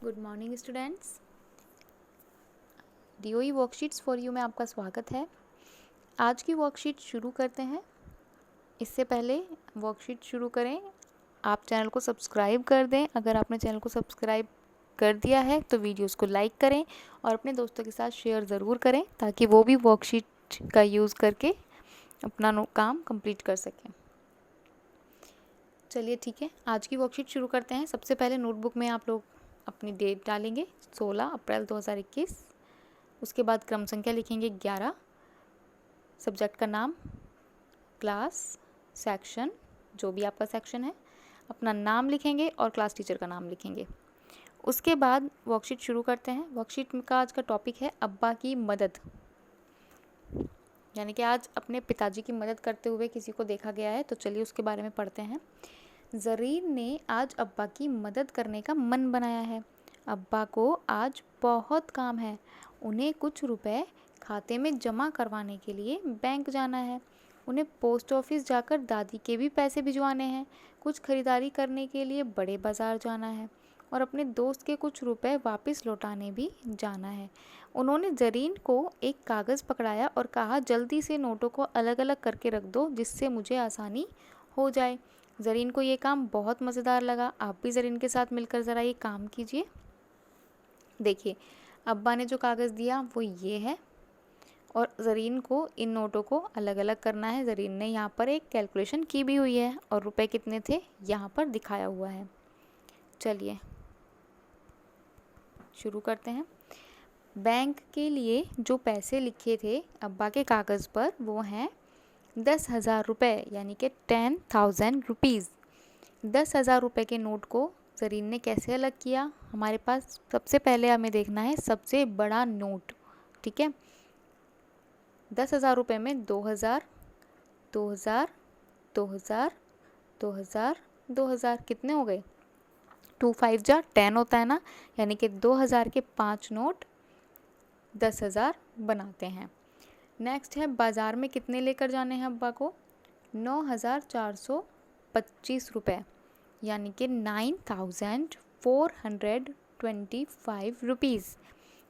Good morning students. DOE worksheets for you में आपका स्वागत है। आज की वर्कशीट शुरू करते हैं। इससे पहले वर्कशीट शुरू करें, आप चैनल को सब्सक्राइब कर दें। अगर आपने चैनल को सब्सक्राइब कर दिया है तो वीडियोस को लाइक करें और अपने दोस्तों के साथ शेयर ज़रूर करें ताकि वो भी वर्कशीट का यूज़ करके अपना काम कंप्लीट कर सकें। चलिए ठीक है, आज की वर्कशीट शुरू करते हैं। सबसे पहले नोटबुक में आप लोग अपनी डेट डालेंगे 16 अप्रैल 2021। उसके बाद क्रम संख्या लिखेंगे 11, सब्जेक्ट का नाम, क्लास, सेक्शन, जो भी आपका सेक्शन है, अपना नाम लिखेंगे और क्लास टीचर का नाम लिखेंगे। उसके बाद वर्कशीट शुरू करते हैं। वर्कशीट का आज का टॉपिक है अब्बा की मदद, यानी कि आज अपने पिताजी की मदद करते हुए किसी को देखा गया है। तो चलिए उसके बारे में पढ़ते हैं। ज़रीन ने आज अब्बा की मदद करने का मन बनाया है। अब्बा को आज बहुत काम है। उन्हें कुछ रुपए खाते में जमा करवाने के लिए बैंक जाना है। उन्हें पोस्ट ऑफिस जाकर दादी के भी पैसे भिजवाने हैं। कुछ खरीदारी करने के लिए बड़े बाज़ार जाना है और अपने दोस्त के कुछ रुपए वापस लौटाने भी जाना है। उन्होंने ज़रीन को एक कागज़ पकड़ाया और कहा, जल्दी से नोटों को अलग अलग करके रख दो जिससे मुझे आसानी हो जाए। ज़रीन को ये काम बहुत मज़ेदार लगा। आप भी ज़रीन के साथ मिलकर ज़रा ये काम कीजिए। देखिए, अब्बा ने जो कागज़ दिया वो ये है और ज़रीन को इन नोटों को अलग अलग करना है। ज़रीन ने यहाँ पर एक कैलकुलेशन की भी हुई है और रुपए कितने थे यहाँ पर दिखाया हुआ है। चलिए शुरू करते हैं। बैंक के लिए जो पैसे लिखे थे अब्बा के कागज़ पर वो हैं 10,000 रुपये, यानी कि 10,000 रुपीज़। 10,000 रुपये के नोट को ज़रीन ने कैसे अलग किया? हमारे पास सबसे पहले हमें देखना है सबसे बड़ा नोट, ठीक है। 10,000 रुपये में 2,000, 2,000, 2,000, 2,000, 2,000 कितने हो गए? 2 5 जा 10 होता है ना, यानी कि 2,000 के 5 नोट 10,000 बनाते हैं। नेक्स्ट है बाज़ार में कितने लेकर जाने हैं अब्बा को? 9,425 रुपये, यानी कि 9,425 रुपीज़।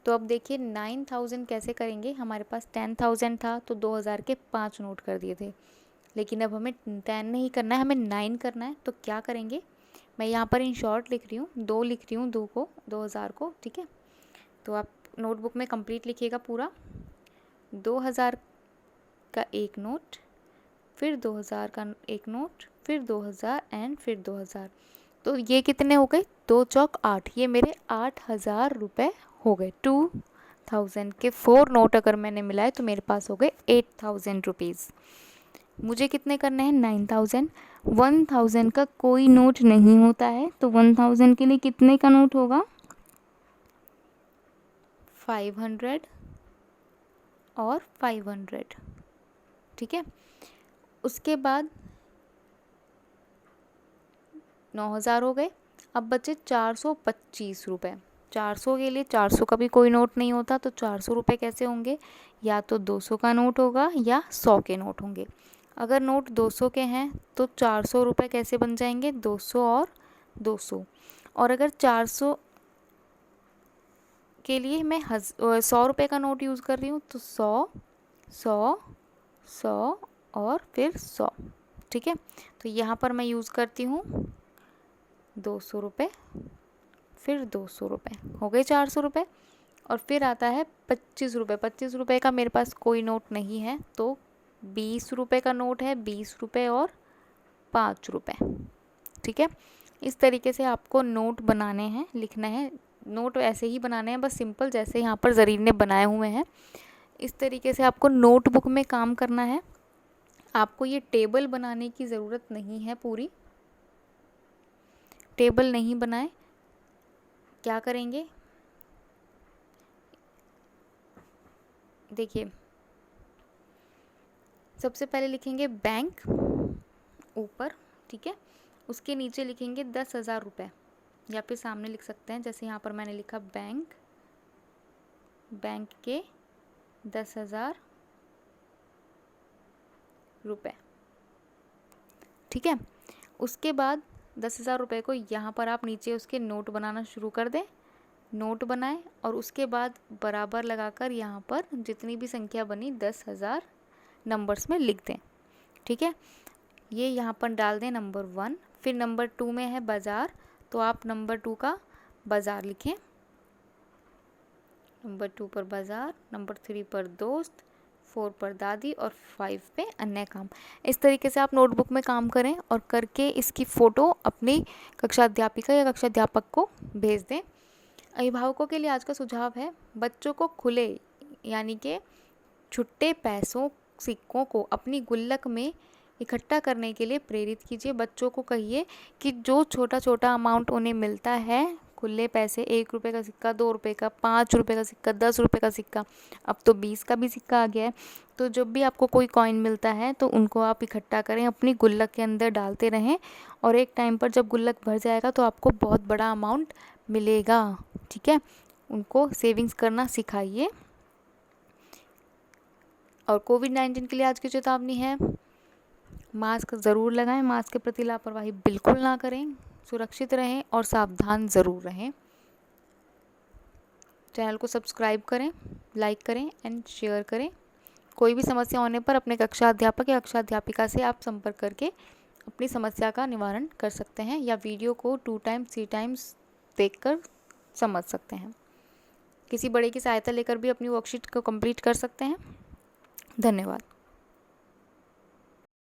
तो अब देखिए 9,000 कैसे करेंगे। हमारे पास 10,000 था तो 2,000 के 5 नोट कर दिए थे, लेकिन अब हमें 10 नहीं करना है, हमें 9 करना है। तो क्या करेंगे? मैं यहाँ पर इन शॉर्ट लिख रही हूँ, 2 लिख रही हूँ, 2,000 को, ठीक है। तो आप नोटबुक में कंप्लीट लिखिएगा पूरा। 2,000 का एक नोट, फिर 2,000 का एक नोट, फिर 2,000 एंड फिर 2,000। तो ये कितने हो गए? 2 चौक 8, ये मेरे 8,000 रुपये हो गए। 2,000 के 4 नोट अगर मैंने मिलाए तो मेरे पास हो गए 8,000 रुपीज़। मुझे कितने करने हैं? 9,000। 1,000 का कोई नोट नहीं होता है तो 1,000 के लिए कितने का नोट होगा? 500 और 500, ठीक है। उसके बाद 9,000 हो गए। अब बचे 425 रुपये। 400 के लिए 400 का भी कोई नोट नहीं होता तो 400 रुपये कैसे होंगे? या तो 200 का नोट होगा या 100 के नोट होंगे। अगर नोट 200 के हैं तो 400 रुपये कैसे बन जाएंगे? 200 और 200। और अगर 400 के लिए मैं 100 रुपये का नोट यूज़ कर रही हूँ तो 100, 100, 100 और फिर 100, ठीक है। तो यहाँ पर मैं यूज़ करती हूँ 200 रुपये, फिर 200 रुपये, हो गए 400 रुपये। और फिर आता है 25 रुपये। 25 रुपये का मेरे पास कोई नोट नहीं है तो 20 रुपये का नोट है, 20 रुपये और 5 रुपये, ठीक है। इस तरीके से आपको नोट बनाने हैं, लिखना है। नोट ऐसे ही बनाने हैं, बस सिंपल जैसे यहाँ पर ज़रीन ने बनाए हुए हैं। इस तरीके से आपको नोटबुक में काम करना है। आपको ये टेबल बनाने की ज़रूरत नहीं है, पूरी टेबल नहीं बनाए। क्या करेंगे? देखिए, सबसे पहले लिखेंगे बैंक ऊपर, ठीक है। उसके नीचे लिखेंगे 10,000 रुपये, या फिर सामने लिख सकते हैं जैसे यहाँ पर मैंने लिखा बैंक, बैंक के 10,000 रुपये, ठीक है। उसके बाद 10,000 रुपये को यहाँ पर आप नीचे उसके नोट बनाना शुरू कर दें। नोट बनाएं और उसके बाद बराबर लगाकर यहाँ पर जितनी भी संख्या बनी 10,000 नंबर्स में लिख दें। ठीक है, ये यहाँ पर डाल दें नंबर 1। फिर नंबर 2 में है बाज़ार, तो आप नंबर 2 का बाज़ार लिखें। नंबर 2 पर बाज़ार, नंबर 3 पर दोस्त, 4 पर दादी और 5 पे अन्य काम। इस तरीके से आप नोटबुक में काम करें और करके इसकी फ़ोटो अपनी कक्षा अध्यापिका या कक्षा अध्यापक को भेज दें। अभिभावकों के लिए आज का सुझाव है, बच्चों को खुले यानी कि छुट्टे पैसों सिक्कों को अपनी गुल्लक में इकट्ठा करने के लिए प्रेरित कीजिए। बच्चों को कहिए कि जो छोटा छोटा अमाउंट उन्हें मिलता है, खुले पैसे, 1 रुपये का सिक्का, 2 रुपये का, 5 रुपये का सिक्का, 10 रुपये का सिक्का, अब तो 20 का भी सिक्का आ गया है। तो जब भी आपको कोई कॉइन मिलता है तो उनको आप इकट्ठा करें, अपनी गुल्लक के अंदर डालते रहें और एक टाइम पर जब गुल्लक भर जाएगा तो आपको बहुत बड़ा अमाउंट मिलेगा। ठीक है, उनको सेविंग्स करना सिखाइए। और कोविड-19 के लिए आज की चेतावनी है, मास्क ज़रूर लगाएं, मास्क के प्रति लापरवाही बिल्कुल ना करें, सुरक्षित रहें और सावधान ज़रूर रहें। चैनल को सब्सक्राइब करें, लाइक करें एंड शेयर करें। कोई भी समस्या होने पर अपने कक्षा अध्यापक या कक्षा अध्यापिका से आप संपर्क करके अपनी समस्या का निवारण कर सकते हैं या वीडियो को 2 टाइम्स 3 टाइम्स देखकर समझ सकते हैं। किसी बड़े की सहायता लेकर भी अपनी वर्कशीट को कंप्लीट कर सकते हैं। धन्यवाद।